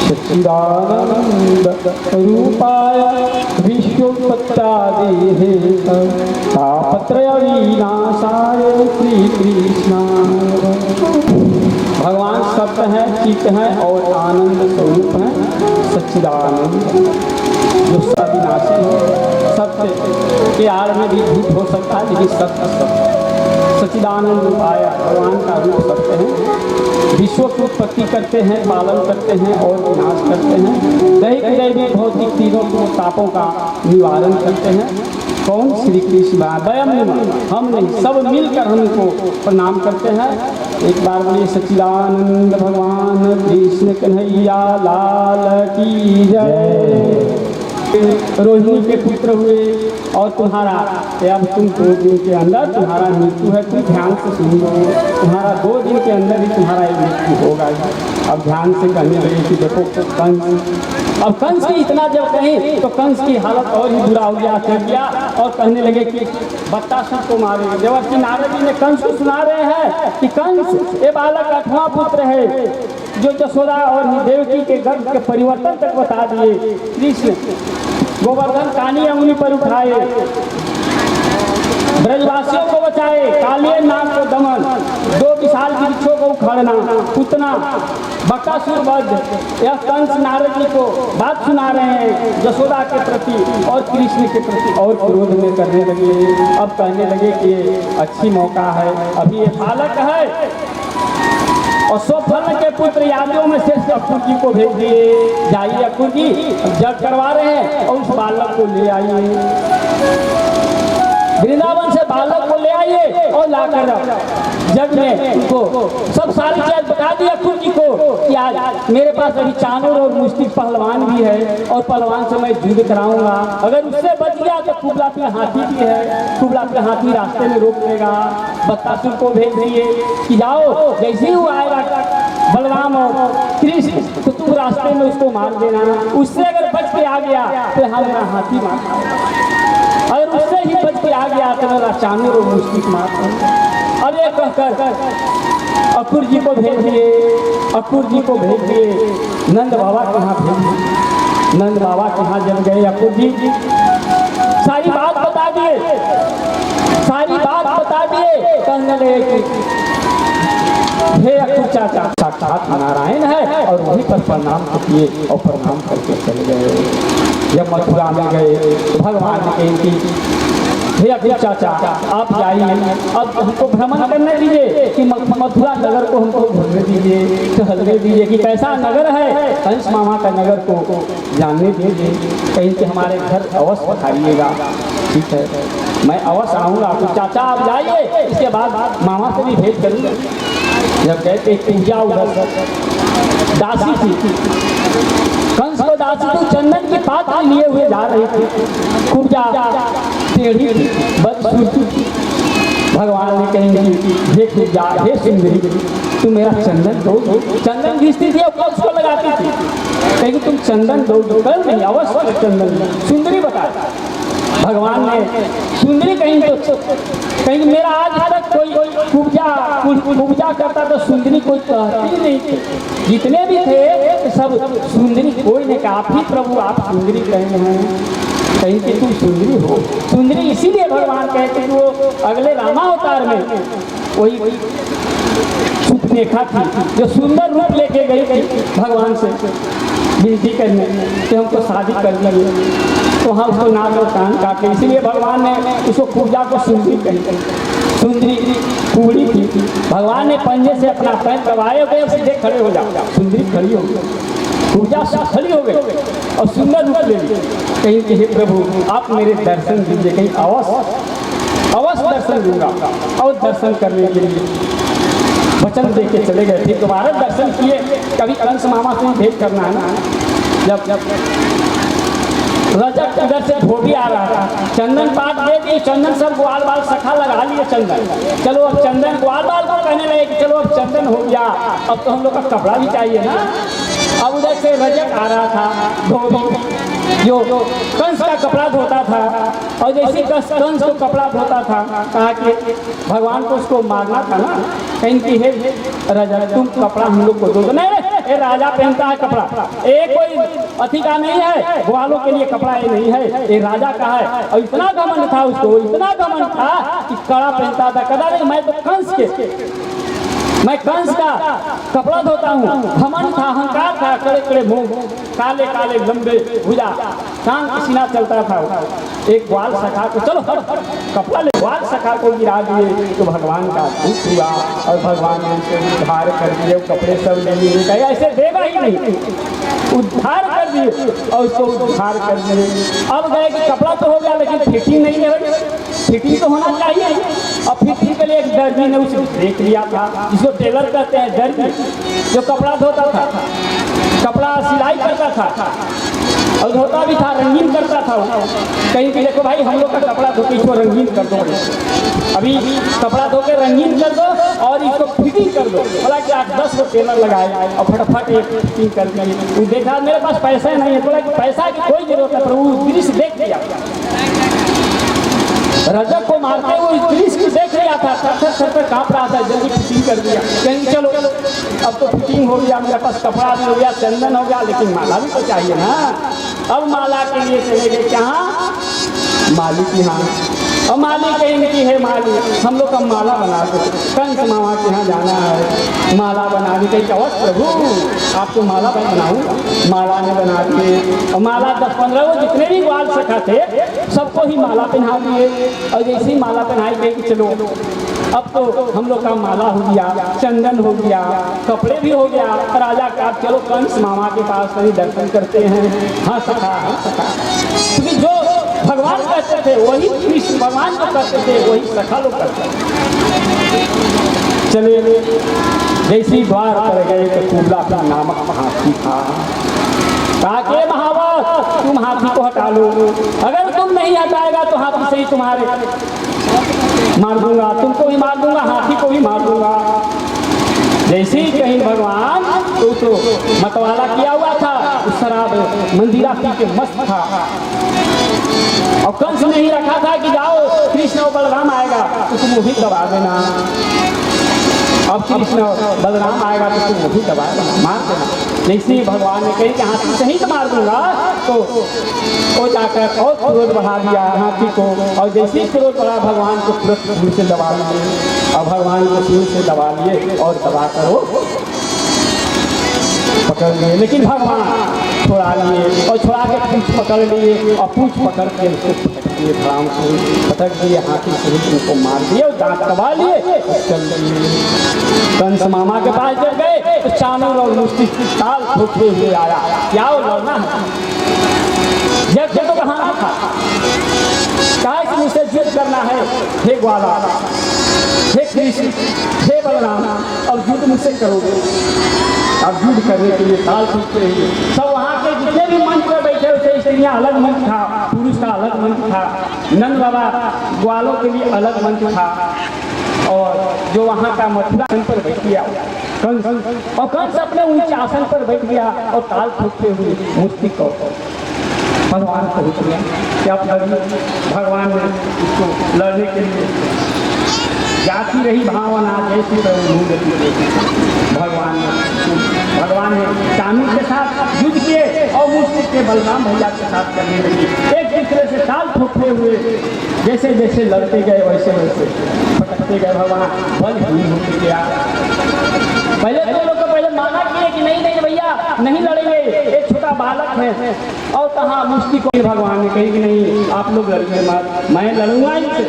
सच्चिदानंद रूपाय विश्वोत्पत्त्यादिहे तापत्रय विनाशाय श्री कृष्णाय। भगवान सत्य है, चित है और आनंद स्वरूप है। सच्चिदानंद जो सविनाशी है, सत्य के आड़ में भी झूठ हो सकता है लेकिन सत्य सत्य। सच्चिदानंद रूपाय भगवान का रूप सत्य है। विश्व की उत्पत्ति करते हैं, पालन करते हैं और विनाश करते हैं। दैहिक दैविक भौतिक तीनों तापों का निवारण करते हैं। कौन? श्री कृष्ण। वयम हम नहीं, सब मिलकर हमको प्रणाम करते हैं। एक बार बोलिए सच्चिदानंद भगवान कृष्ण कन्हैया लाल की जय। रोहिणी के पुत्र हुए और तुम्हारा अब तुम 2 दिन के अंदर तुम्हारा मृत्यु है। तुम ध्यान से सुन लो, तुम्हारा 2 दिन के अंदर ही तुम्हारा मृत्यु होगा। अब ध्यान से कहने लगे कि देखो कंस, अब कंस की इतना जब कहीं तो कंस की हालत और ही बुरा हो गया, चल गया और कहने लगे कि बत्तासुर को मारे। जबकि नारद जी ने कंस को सुना रहे हैं कि कंस ये बालक 8वां पुत्र है जो जसोदा और देवकी के गर्भ के परिवर्तन तक बता दिए। कृष्ण गोवर्धन कानी अंगुली पर उठाए, ब्रजवासियों को बचाए, कालिए नाग को दमन, 2 विशाल वृक्षों को उखाड़ना, पूतना, बकासुर वध। यह कंस नारद जी को बात सुना रहे हैं जसोदा के प्रति और कृष्ण के प्रति और क्रोध में करने लगे। अब कहने लगे कि अच्छी मौका है, अभी ये बालक है और स्वफल के पुत्र यादवों में से अक्रूर जी को भेज दिए। जाइए अक्रूर जी, जग करवा रहे हैं और उस बालक को ले आइए, वृंदावन से बालक को ले आइए और लाकर जग में उनको सब सारी चीज बता दी अक्रूर जी को कि आज मेरे पास अभी चानूर और मुस्तिक पहलवान भी है और पहलवान से मैं युद्ध कराऊंगा। अगर उससे बच गया तो कुबला पे हाथी भी है, कुबला पे हाथी रास्ते में रोक लेगा। बत्तासुर को भेज दिए कि जाओ, जैसे ही वो आएगा बलराम और कृष्ण तो तुम रास्ते में उसको मार देना। उससे अगर बच के आ गया तो हमारा हाथी मार, अगर उससे ही बच के आ गया तो मेरा चानूर और मुस्तिक मार। अब ये कहकर अक्रूर जी को भेज दिए, अक्रूर जी को भेज दिए नंद बाबा के यहाँ भेज दिए। नंद बाबा के यहाँ जब गए अक्रूर जी सारी बात बता दिए, सारी बात बता दिए। कहने लगे कि हे अक्रूर चाचा, साक्षात नारायण है और वहीं पर प्रणाम किए और प्रणाम करके चले गए। जब मथुरा में गए तो भगवान ने कही कि हे अक्रूर चाचा आप जाइए, अब हमको भ्रमण करने दीजिए कि मथुरा नगर को हमको घूमने दीजिए, टहलने दीजिए कि कैसा नगर है। कंस मामा का नगर को जानने दीजिए, कहीं कि हमारे घर अवश्य पधारिएगा। ठीक है, मैं अवश्य आऊँगा। अक्रूर चाचा आप जाइए, इसके बाद मामा से भी भेंट करूँगा। जब कहते पूजा उधर दासी थी, कंस को दासी तो चंदन की पात लिए हुए जा रही थी, पूजा टेढ़ी थी, बदसूरती थी। भगवान ने कहेंगे हे पूजा, हे सुंदरी, तुम मेरा चंदन दो। चंदन घिसती थी और कंस को लगाती थी, कहेंगे तुम चंदन दो। कल नहीं, अवश्य चंदन। सुंदरी बता, भगवान ने सुंदरी कहीं तो कहीं मेरा आज तक कोई पूजा करता तो सुंदरी कोई कहती नहीं थी। जितने भी थे सब सुंदरी, कोई ने कहा आप ही प्रभु आप सुंदरी कहे हैं, कहीं कि तुम सुंदरी हो। सुंदरी इसीलिए भगवान कहते हैं वो अगले रामावतार में वही सुपनेखा थी जो सुंदर रूप लेके गई थी भगवान से विनती करने कि हमको शादी कर लगे, तो हम उसको नाक और कान काटे। इसीलिए भगवान ने उसको पूजा को सुंदरी कही। सुंदरी कुबड़ी थी, भगवान ने पंजे से अपना पैर दबाए गए, सीधे खड़े हो जाओ। सुंदरी खड़ी हो गई, पूजा खड़ी हो गई और सुंदर रूप ले ली। कहीं कि हे प्रभु आप मेरे दर्शन दीजिए, कहीं अवश्य दर्शन दूंगा। और दर्शन करने के लिए वचन दे के चले गए। फिर दोबारा दर्शन किए। कभी कंस मामा से भेंट करना है ना। जब रजक उधर से धोबी आ रहा था, चंदन पात दे दिए, चंदन सब ग्वाल बाल सखा लगा लिए चंदन। चलो अब चंदन ग्वाल बाल को कहने लगे कि चलो अब चंदन हो गया, अब तो हम लोग का कपड़ा भी चाहिए ना। अब उधर से रजक आ रहा था धोबी जो कंस का कपड़ा धोता था, और जैसे कंस को कपड़ा धोता था कहा कि भगवान को उसको मारना था ना, कहीं की है रजक तुम कपड़ा हम लोग को दो। नहीं ये राजा पहनता है कपड़ा, ये कोई अति का नहीं है, ग्वालों के लिए कपड़ा ये नहीं है, ये राजा का है। और इतना घमंड था उसको, इतना घमंड था कि कड़ा पहनता था। कदा नहीं, मैं कंस का कपड़ा धोता हूँ। घमंड था, अहंकार था, कड़े कड़े मुंह, काले काले लंबे भुजा, कान की सीना चलता था। एक ग्वाल सखा को, चलो कपड़ा ले, ग्वाल सखा को गिरा दिए तो भगवान का दुख हुआ और भगवान ने उसे उद्धार कर दिए। कपड़े सब ले लिए, कहे ऐसे देगा ही नहीं, उद्धार कर दिए और उसको उद्धार कर दिए। अब गए कि कपड़ा तो हो गया लेकिन फिटिंग नहीं है, फिटिंग तो होना चाहिए। और फिटिंग के लिए एक दर्जी ने उसे देख लिया था, जिसको टेलर कहते हैं, दर्जी, जो कपड़ा धोता था, कपड़ा सिलाई करता था और धोता भी था, रंगीन करता था। कहीं कि देखो भाई हम लोग का कपड़ा धो के इसको रंगीन कर दो, अभी कपड़ा धो के रंगीन कर दो और इसको फिटिंग कर दो। बोला कि 8-10 को टेलर लगाए और फटाफट एक फिटिंग कर दिए। वो देखा मेरे पास पैसा नहीं है, बोला कि पैसा की कोई जरूरत है, प्रभु दृश्य देख लिया, रजक को मारते हुए इस दृश्य को देख लिया था, थर कांप रहा था, जल्दी फिटिंग कर दिया। कहीं चलो अब तो फिटिंग हो गया, मेरे पास कपड़ा भी हो गया, चंदन हो गया, लेकिन माला भी तो चाहिए ना। अब माला के लिए चले गए कहाँ, माली की यहाँ। और माली कहेंगे कि हे माली हम लोग का माला बना दो, कंस मामा के यहाँ जाना है, माला बना दी। कहीं क्या प्रभु आपको माला बनाऊँ, माला ने बना दिए। और माला 10-15 वो जितने भी ग्वाल सखा थे सबको ही माला पहना दिए। और जैसे ही माला पहनाई गई कि चलो अब तो हम लोग का माला हो गया, चंदन हो गया, कपड़े भी हो गया, राजा का चलो कंस मामा के पास कहीं दर्शन करते हैं। हाँ सखा, हाँ सखा, क्योंकि जो भगवान करते थे वही कृष्ण भगवान को करते थे, वही सखा लोग करते थे। चले जैसी द्वार पर गए तो कुबला का नामक हाथी था। ताकि महावत तुम हाथी को हटा लो, अगर तुम नहीं हटाएगा तो हाथी से ही तुम्हारे मार दूंगा, तुमको भी मार दूंगा, हाथी को भी मार दूंगा। जैसे ही कहीं भगवान तो मतवाला किया हुआ था, उस शराब मंदिरा पी के मस्त था। और कंस ने ही रखा था कि जाओ कृष्ण और बलराम आएगा तो तुम वो भी दबा देना। अब कृष्ण बलराम आएगा तो तुम वो भी दबा देना, मार देना। जैसे ही भगवान ने कही कि हाथी से ही तो मार दूंगा, तो वो जाकर और क्रोध बढ़ा दिया हाथी को। और जैसे ही क्रोध बढ़ा भगवान को तुरंत धूल से दबा लिए, और भगवान को धूल से दबा लिए और दबा कर वो पकड़ लिए। लेकिन भगवान छुड़ा लिए और छुड़ा के पूछ पकड़ लिए और पूछ पकड़ के उसको पटक दिए, धड़ाम से पटक दिए, हाथी से उनको मार दिए और दांत दबा लिए, चल दिए। कंस मामा के पास जब गए तो चानूर और मुष्टि ताल ठोकते हुए आया, क्या वो लड़ना है? जब तो कहाँ था, कहा कि मुझसे युद्ध करना है, हे ग्वाला, हे कृष्ण, हे बलराम, अब युद्ध मुझसे करोगे। अब युद्ध करने के लिए ताल ठोकते हुए सब वहाँ के जितने भी मंच पर बैठे हुए, स्त्रियाँ अलग मंच था, पुरुष का अलग मंच था, नंद बाबा ग्वालों के लिए अलग मंच था, और जो वहाँ का मथुरा आसन पर बैठ गया कंस, और कंस अपने ऊंचे आसन पर बैठ गया और ताल ठोकते हुए मूर्ति को भगवान को उठ गया। क्या भगवान ने उसको लड़ने के लिए जाती रही भावना जैसी भगवान ने चानूर के साथ युद्ध किए और मूर्ति के बलराम भैया के साथ करने लगे। एक दूसरे से ताल ठोकते हुए जैसे जैसे लड़ते गए वैसे वैसे पटकते गए। भगवान बलहीन होते गया। पहले तो लोग पहले माना किए कि नहीं नहीं भैया नहीं लड़ेंगे, एक छोटा बालक है। और कहाँ मुष्टि को भगवान ने कही कि नहीं आप लोग लड़ेंगे मत, मैं लड़ूंगा इनसे।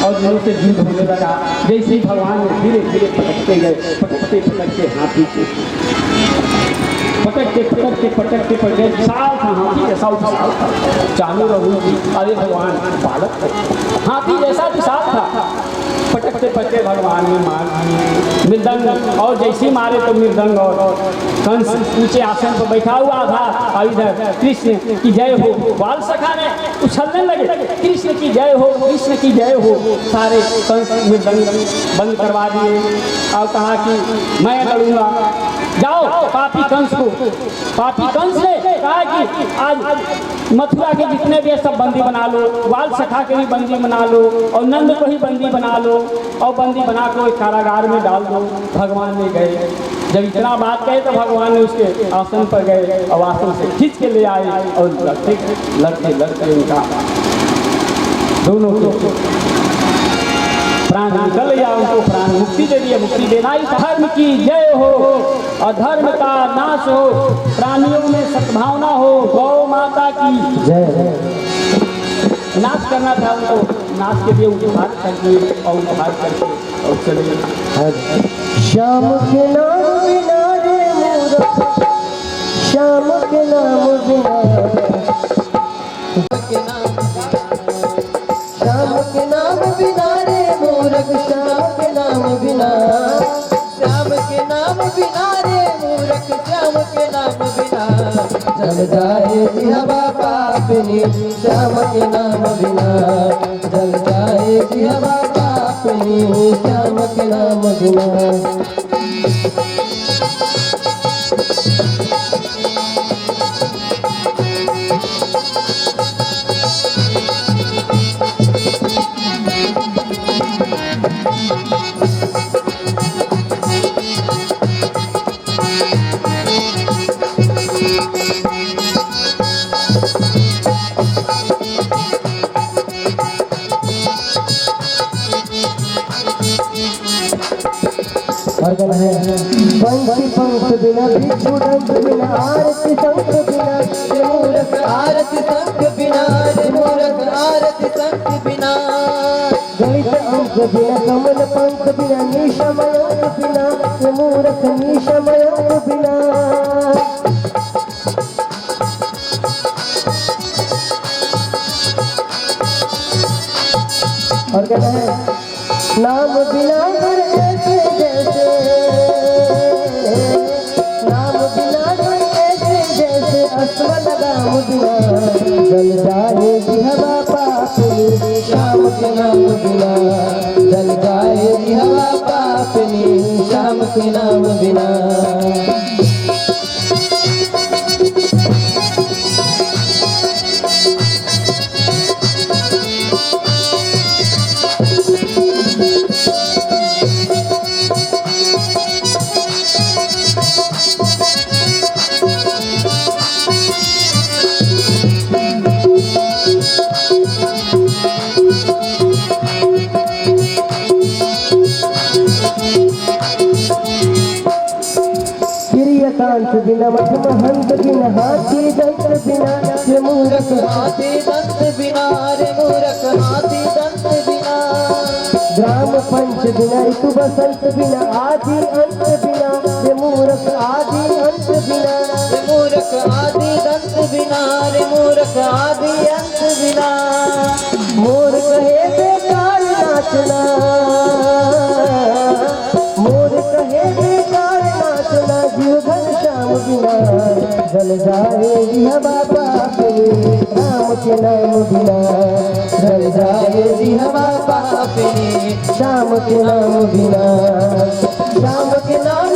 और जोर से युद्ध होने लगा। जैसे ही भगवान ने धीरे धीरे पटकते गए, पटकते हाथी से पटकते साल था, हाथी जैसा विशाल था, चानूर और मुष्टि। अरे भगवान बालक हाथी जैसा विशाल था। पटकते पटकते भगवान ने मार दिए मृदंग, और जैसे मारे तो मृदंग और कंस ऊंचे आसन पर बैठा हुआ था। और इधर कृष्ण की जय हो, बाल सखा ने उछलने लगे, कृष्ण की जय हो, कृष्ण की जय हो। सारे कंस मृदंग बंद करवा दिए और कहा कि मैं लड़ूंगा, जाओ पापी कंस को। पापी कंस ने कहा कि आज मथुरा के जितने भी सब बंदी बना लो, बाल सखा के भी बंदी बना लो और नंद को ही बंदी बना लो। और बंदी बना को एक कारागार में डाल दो। भगवान ने गए, जब इतना बात कहे तो भगवान ने उसके आसन पर गए और आसन से खींच के ले आए और लड़ते लड़ते उनका दोनों को प्राण निकल गया, उनको प्राण मुक्ति दे दिया। मुक्ति देना ही धर्म की जय हो, अधर्म का नाश हो, प्राणियों में सद्भावना हो, गौ माता की जय। नाश करना था उनको, नाश के लिए उद्धार करके और उद्धार करके और चले। श्याम के नाम बिना रे मूरख, श्याम के नाम बिना, श्याम के नाम बिना रे मूरख, श्याम के नाम बिना, श्याम के नाम बिना रे मूरख, श्याम के नाम बिना, जल जाए जिहवा पापनी, श्याम के नाम बिना, जल जाए जिहवा पापनी, श्याम के नाम बिना। पंछी पंख बिना, बिच्छू डंक बिना, आरती शंख बिना रे मूरख, आरती शंख बिना रे मूरख, आरती शंख बिना, गणित अंक बिना, कमल पंख बिना, निशमय अंक बिना रे मूरख, निशमय अंक बिना। और कहना है नाम बिना घर ऐसे जैसे, नाम बिना घर ऐसे जैसे, अस्वल राम बिना, जल जाए जिहवा पापनी, श्याम के नाम बिना, जल जाए जिहवा पापनी, श्याम के नाम बिना। कांत बिना, मठ महंत बिना, हाथी दंत बिना रे मूरख, हाथी दंत बिना रे मूरख, हाथी दंत बिना, ग्राम पंच बिना, ऋतु बसंत बिना, आदि अंत बिना रे मूरख, आदि अंत बिना रे मूरख, आदि दंत बिना रे मूरख, आदि अंत बिना। मोर कहे बेकार नाचना, मोर कहे बेकार नाचना, जीव घन श्याम बिना, जल जाए जिहवा पापनी, राम के नाम बिना, जल जाए जिहवा पापनी, श्याम के नाम बिना, श्याम के नाम